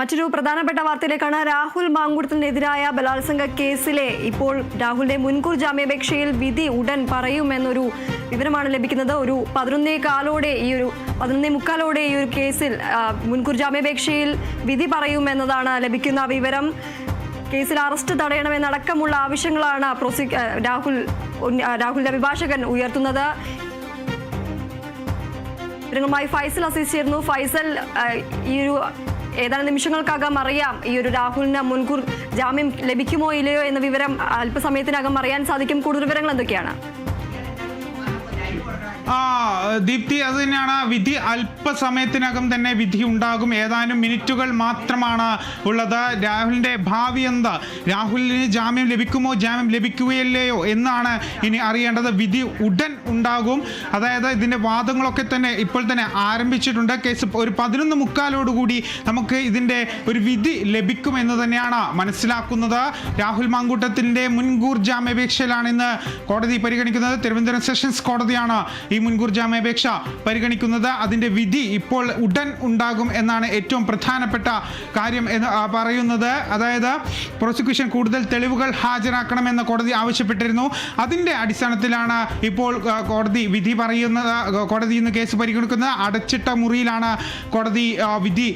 മറ്റൊരു പ്രധാനപ്പെട്ട വാർത്തയിലേക്കാണ്. രാഹുൽ മാങ്കുടത്തിനെതിരായ ബലാത്സംഗ കേസിലെ ഇപ്പോൾ രാഹുലിന്റെ മുൻകൂർ ജാമ്യാപേക്ഷയിൽ വിധി ഉടൻ പറയുമെന്നൊരു വിവരമാണ് ലഭിക്കുന്നത്. ഒരു 11:15 ഈ ഒരു കേസിൽ മുൻകൂർ ജാമ്യാപേക്ഷയിൽ വിധി പറയുമെന്നതാണ് ലഭിക്കുന്ന വിവരം. കേസിൽ അറസ്റ്റ് തടയണമെന്നടക്കമുള്ള ആവശ്യങ്ങളാണ് രാഹുലിന്റെ അഭിഭാഷകൻ ഉയർത്തുന്നത്. വിവരങ്ങളുമായി ഫൈസൽ അസീസ് ചേർന്നു. ഫൈസൽ, ഈ ഒരു ഏതാനും നിമിഷങ്ങൾക്കകം അറിയാം ഈ ഒരു രാഹുലിന് മുൻകൂർ ജാമ്യം ലഭിക്കുമോ ഇല്ലയോ എന്ന വിവരം അല്പസമയത്തിനകം അറിയാൻ സാധിക്കും. കൂടുതൽ വിവരങ്ങൾ എന്തൊക്കെയാണ്? ദീപ്തി, അത് തന്നെയാണ്. വിധി അല്പസമയത്തിനകം തന്നെ വിധി ഉണ്ടാകും. ഏതാനും മിനിറ്റുകൾ മാത്രമാണ് ഉള്ളത്. രാഹുലിന്റെ ഭാവി എന്താ, രാഹുലിന് ജാമ്യം ലഭിക്കുമോ ജാമ്യം ലഭിക്കുകയില്ലയോ എന്നാണ് ഇനി അറിയേണ്ടത്. വിധി ഉടൻ ഉണ്ടാകും. അതായത് ഇതിന്റെ വാദങ്ങളൊക്കെ തന്നെ ഇപ്പോൾ തന്നെ ആരംഭിച്ചിട്ടുണ്ട്. കേസ് ഒരു 11:45 നമുക്ക് ഇതിന്റെ ഒരു വിധി ലഭിക്കുമെന്ന് തന്നെയാണ് മനസ്സിലാക്കുന്നത്. രാഹുൽ മാങ്കൂട്ടത്തിന്റെ മുൻകൂർ ജാമ്യാപേക്ഷയിലാണ് ഇന്ന് കോടതി പരിഗണിക്കുന്നത്. തിരുവനന്തപുരം സെഷൻസ് കോടതിയാണ് ഈ മുൻകൂർ ജാമ്യാപേക്ഷ പരിഗണിക്കുന്നത്. അതിന്റെ വിധി ഇപ്പോൾ ഉടൻ ഉണ്ടാകും എന്നാണ് ഏറ്റവും പ്രധാനപ്പെട്ട കാര്യം എന്ന് പറയുന്നത്. അതായത് പ്രോസിക്യൂഷൻ കൂടുതൽ തെളിവുകൾ ഹാജരാക്കണമെന്ന് കോടതി ആവശ്യപ്പെട്ടിരുന്നു. അതിന്റെ അടിസ്ഥാനത്തിലാണ് ഇപ്പോൾ കോടതി വിധി പറയുന്നത്. കോടതി ഇന്ന് കേസ് പരിഗണിക്കുന്നത്. അടച്ചിട്ട മുറിയിലാണ് കോടതി വിധി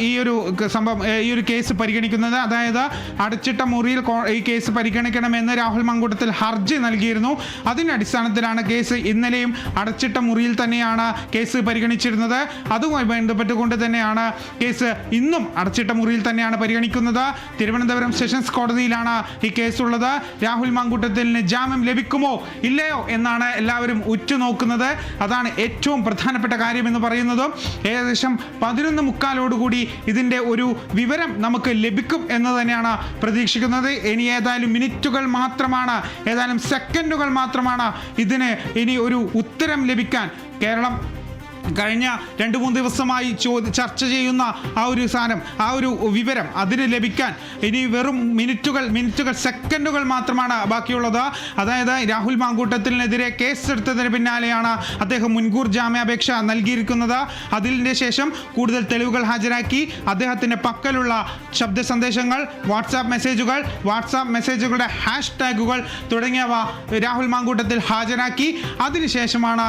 ഈ ഒരു കേസ് പരിഗണിക്കുന്നത്. അതായത് അടച്ചിട്ട മുറിയിൽ ഈ കേസ് പരിഗണിക്കണമെന്ന് രാഹുൽ മാങ്കൂട്ടത്തിൽ ഹർജി നൽകിയിരുന്നു. അതിന്റെ അടിസ്ഥാനത്തിലാണ് കേസ് ഇന്നലെയും അടച്ചിട്ട മുറിയിൽ തന്നെയാണ് കേസ് പരിഗണിച്ചിരുന്നത്. അതുമായി ബന്ധപ്പെട്ടുകൊണ്ട് തന്നെയാണ് കേസ് ഇന്നും അടച്ചിട്ട മുറിയിൽ തന്നെയാണ് പരിഗണിക്കുന്നത്. തിരുവനന്തപുരം സെഷൻസ് കോടതിയിലാണ് ഈ കേസുള്ളത്. രാഹുൽ മാങ്കൂട്ടത്തിന് ജാമ്യം ലഭിക്കുമോ ഇല്ലയോ എന്നാണ് എല്ലാവരും ഉറ്റുനോക്കുന്നത്. അതാണ് ഏറ്റവും പ്രധാനപ്പെട്ട കാര്യം എന്ന് പറയുന്നതും. ഏകദേശം 11:45 ഇതിന്റെ ഒരു വിവരം നമുക്ക് ലഭിക്കും എന്ന് തന്നെയാണ് പ്രതീക്ഷിക്കുന്നത്. ഇനി ഏതായാലും മിനിറ്റുകൾ മാത്രമാണ്, ഏതായാലും സെക്കൻഡുകൾ മാത്രമാണ് ഇതിന് ഇനി ഒരു ഉത്തരം ലഭിക്കാൻ. കേരളം കഴിഞ്ഞ 2-3 ദിവസമായി ചർച്ച ചെയ്യുന്ന ആ ഒരു സാധനം, ആ ഒരു വിവരം അതിന് ലഭിക്കാൻ ഇനി വെറും മിനിറ്റുകൾ സെക്കൻഡുകൾ മാത്രമാണ് ബാക്കിയുള്ളത്. അതായത് രാഹുൽ മാങ്കൂട്ടത്തിനെതിരെ കേസെടുത്തതിന് പിന്നാലെയാണ് അദ്ദേഹം മുൻകൂർ ജാമ്യാപേക്ഷ നൽകിയിരിക്കുന്നത്. അതിൻ്റെ ശേഷം കൂടുതൽ തെളിവുകൾ ഹാജരാക്കി അദ്ദേഹത്തിൻ്റെ പക്കലുള്ള ശബ്ദ സന്ദേശങ്ങൾ, വാട്സാപ്പ് മെസ്സേജുകളുടെ ഹാഷ്ടാഗുകൾ തുടങ്ങിയവ രാഹുൽ മാങ്കൂട്ടത്തിൽ ഹാജരാക്കി. അതിനുശേഷമാണ്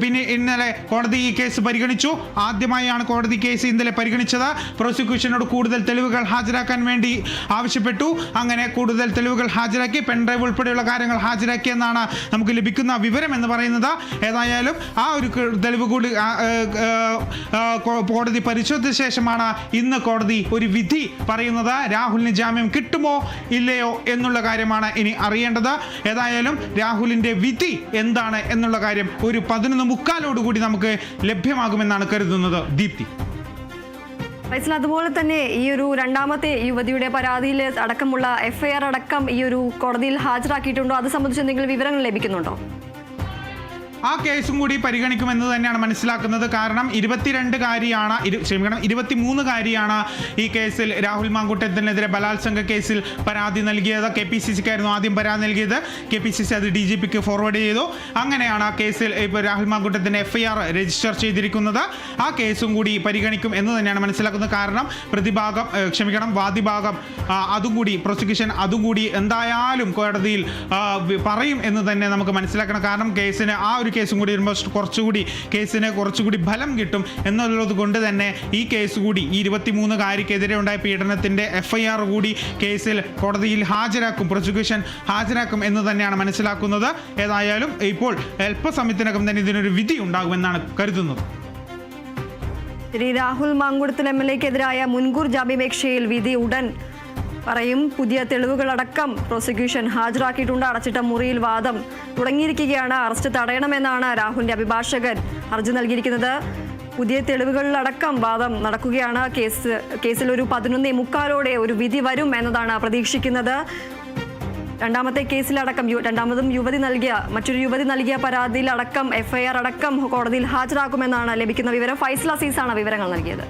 പിന്നെ ഇന്നലെ കോടതി ഈ കേസ് പരിഗണിച്ചു. ആദ്യമായാണ് കോടതി കേസ് ഇന്നലെ പരിഗണിച്ചത്. പ്രോസിക്യൂഷനോട് കൂടുതൽ തെളിവുകൾ ഹാജരാക്കാൻ വേണ്ടി ആവശ്യപ്പെട്ടു. അങ്ങനെ കൂടുതൽ തെളിവുകൾ ഹാജരാക്കി, പെൻഡ്രൈവ് ഉൾപ്പെടെയുള്ള കാര്യങ്ങൾ ഹാജരാക്കിയെന്നാണ് നമുക്ക് ലഭിക്കുന്ന വിവരം എന്ന് പറയുന്നത്. ഏതായാലും ആ ഒരു തെളിവ് കൂടി കോടതി പരിശോധിച്ച ശേഷമാണ് ഇന്ന് കോടതി ഒരു വിധി പറയുന്നത്. രാഹുലിന് ജാമ്യം കിട്ടുമോ ഇല്ലയോ എന്നുള്ള കാര്യമാണ് ഇനി അറിയേണ്ടത്. ഏതായാലും രാഹുലിന്റെ വിധി എന്താണ് എന്നുള്ള കാര്യം ഒരു 11:45 നമുക്ക് ലഭ്യമാകുമെന്നാണ് കരുതുന്നത്. ദീപ്തി, അതുപോലെ തന്നെ ഈ ഒരു രണ്ടാമത്തെ യുവതിയുടെ പരാതിയിൽ അടക്കമുള്ള FIR അടക്കം ഈ ഒരു കോടതിയിൽ ഹാജരാക്കിയിട്ടുണ്ടോ? അത് സംബന്ധിച്ച് എന്തെങ്കിലും വിവരങ്ങൾ ലഭിക്കുന്നുണ്ടോ? ആ കേസും കൂടി പരിഗണിക്കുമെന്ന് തന്നെയാണ് മനസ്സിലാക്കുന്നത്. കാരണം 23-കാരിയാണ് ഈ കേസിൽ രാഹുൽ മാങ്കൂട്ടത്തിനെതിരെ ബലാത്സംഗ കേസിൽ പരാതി നൽകിയത്. KPCCക്കായിരുന്നു ആദ്യം പരാതി നൽകിയത്. KPCC അത് DGPക്ക് ഫോർവേഡ് ചെയ്തു. അങ്ങനെയാണ് ആ കേസിൽ ഇപ്പോൾ രാഹുൽ മാങ്കൂട്ടത്തിന് FIR രജിസ്റ്റർ ചെയ്തിരിക്കുന്നത്. ആ കേസും കൂടി പരിഗണിക്കും എന്ന് തന്നെയാണ് മനസ്സിലാക്കുന്നത്. കാരണം വാദിഭാഗം അതും കൂടി, പ്രോസിക്യൂഷൻ അതും കൂടി എന്തായാലും കോടതിയിൽ പറയും എന്ന് തന്നെ നമുക്ക് മനസ്സിലാക്കണം. കാരണം കേസിന് ആ ഒരു കേസും കൂടി വരുമ്പോൾ കേസിന് കുറച്ചുകൂടി ഫലം കിട്ടും എന്നുള്ളത് കൊണ്ട് തന്നെ ഈ കേസ് കൂടി, ഈ 23-കാരിക്കെതിരെ ഉണ്ടായ പീഡനത്തിന്റെ FIR കൂടി കേസിൽ കോടതിയിൽ പ്രോസിക്യൂഷൻ ഹാജരാക്കും എന്ന് തന്നെയാണ് മനസ്സിലാക്കുന്നത്. ഏതായാലും ഇപ്പോൾ അല്പസമയത്തിനകം തന്നെ ഇതിനൊരു വിധി ഉണ്ടാകുമെന്നാണ് കരുതുന്നത്. രാഹുൽ മാങ്കൂടത്തിൽ MLAക്കെതിരായ മുൻകൂർ ജാമ്യാപേക്ഷയിൽ വിധി ഉടൻ പറയും. പുതിയ തെളിവുകളടക്കം പ്രോസിക്യൂഷൻ ഹാജരാക്കിയിട്ടുണ്ട്. അടച്ചിട്ട മുറിയിൽ വാദം തുടങ്ങിയിരിക്കുകയാണ്. അറസ്റ്റ് തടയണമെന്നാണ് രാഹുലിന്റെ അഭിഭാഷകൻ ഹർജി നൽകിയിരിക്കുന്നത്. പുതിയ തെളിവുകളിലടക്കം വാദം നടക്കുകയാണ്. കേസിൽ ഒരു 11:45 ഒരു വിധി വരും എന്നതാണ് പ്രതീക്ഷിക്കുന്നത്. രണ്ടാമത്തെ കേസിലടക്കം മറ്റൊരു യുവതി നൽകിയ പരാതിയിലടക്കം FIR അടക്കം കോടതിയിൽ ഹാജരാക്കുമെന്നാണ് ലഭിക്കുന്ന വിവരം. ഫൈസൽ അസീസാണ് വിവരങ്ങൾ നൽകിയത്.